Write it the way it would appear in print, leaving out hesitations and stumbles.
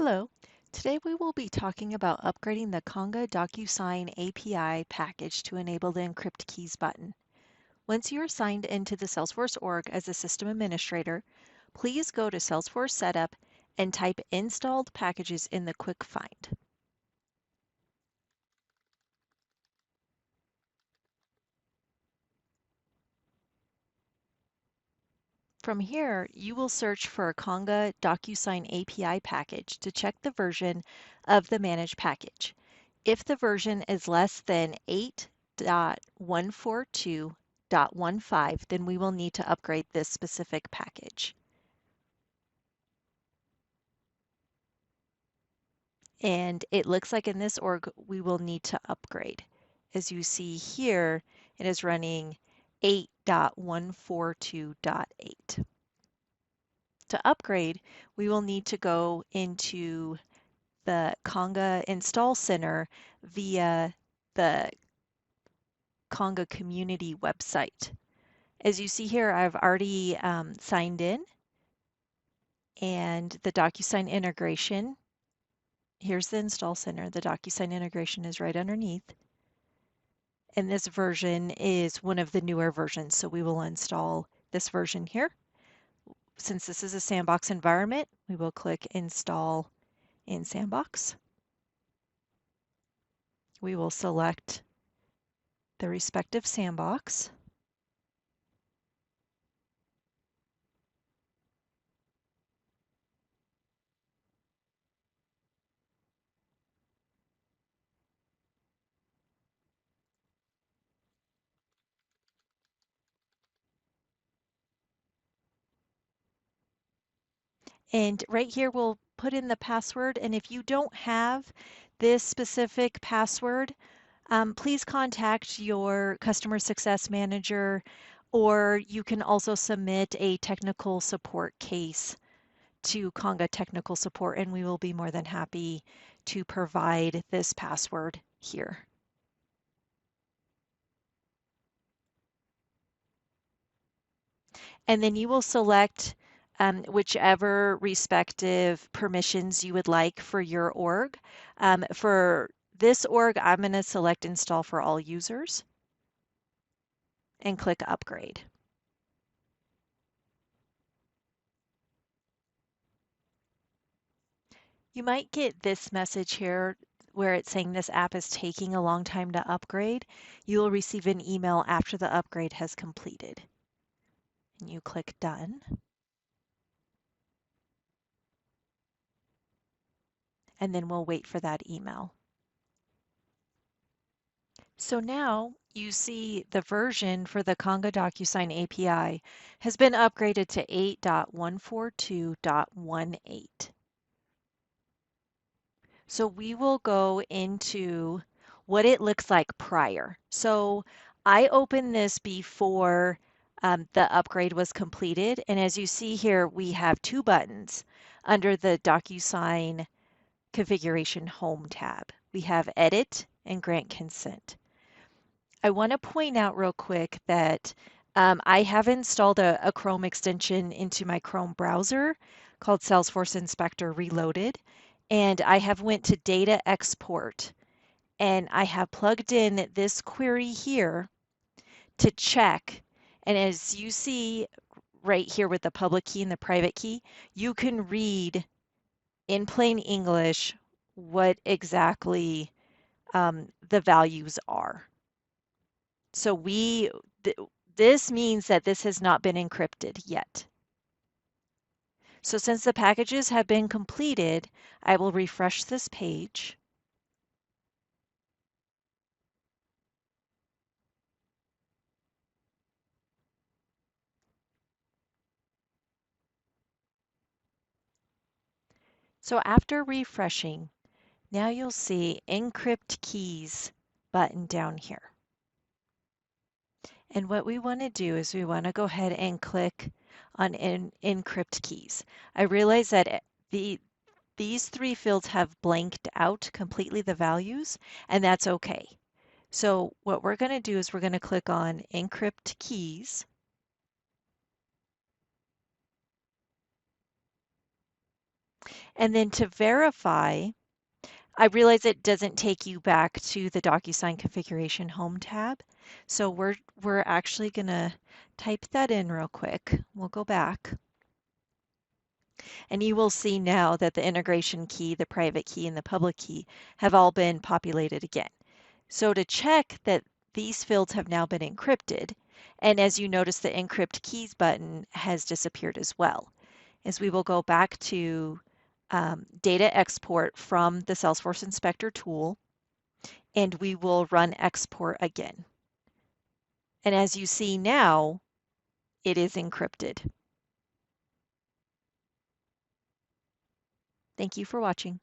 Hello. Today we will be talking about upgrading the Conga DocuSign API package to enable the Encrypt Keys button. Once you are signed into the Salesforce org as a system administrator, please go to Salesforce Setup and type Installed Packages in the Quick Find. From here, you will search for Conga DocuSign API package to check the version of the managed package. If the version is less than 8.142.15, then we will need to upgrade this specific package. And it looks like in this org, we will need to upgrade. As you see here, it is running 8.142.8. To upgrade, we will need to go into the Conga Install Center via the Conga community website. As you see here, I've already signed in, and the DocuSign integration, here's the Install Center. The DocuSign integration is right underneath. And this version is one of the newer versions, so we will install this version here. Since this is a sandbox environment, we will click Install in Sandbox. We will select the respective sandbox. And right here, we'll put in the password. And if you don't have this specific password, please contact your customer success manager, or you can also submit a technical support case to Conga Technical Support, and we will be more than happy to provide this password here. And then you will select whichever respective permissions you would like for your org. For this org, I'm going to select Install for all users and click Upgrade. You might get this message here where it's saying this app is taking a long time to upgrade. You will receive an email after the upgrade has completed. And you click Done. And then we'll wait for that email. So now you see the version for the Conga DocuSign API has been upgraded to 8.142.18. So we will go into what it looks like prior. So I opened this before the upgrade was completed. And as you see here, we have two buttons under the DocuSign Configuration Home tab. We have Edit and Grant Consent. I want to point out real quick that I have installed a Chrome extension into my Chrome browser called Salesforce Inspector Reloaded, and I have went to Data Export, and I have plugged in this query here to check. And as you see right here with the public key and the private key, you can read in plain English what exactly the values are. So this means that this has not been encrypted yet. So since the packages have been completed, I will refresh this page. So after refreshing, now you'll see Encrypt Keys button down here. And what we want to do is we want to go ahead and click on Encrypt Keys. I realize that these three fields have blanked out completely the values, and that's okay. So what we're going to do is we're going to click on Encrypt Keys. And then to verify, I realize it doesn't take you back to the DocuSign Configuration Home tab. So we're actually going to type that in real quick. We'll go back. And you will see now that the integration key, the private key, and the public key have all been populated again. So to check that these fields have now been encrypted, and as you notice, the Encrypt Keys button has disappeared as well, is we will go back to data export from the Salesforce Inspector tool, and we will run export again. And as you see now, it is encrypted. Thank you for watching.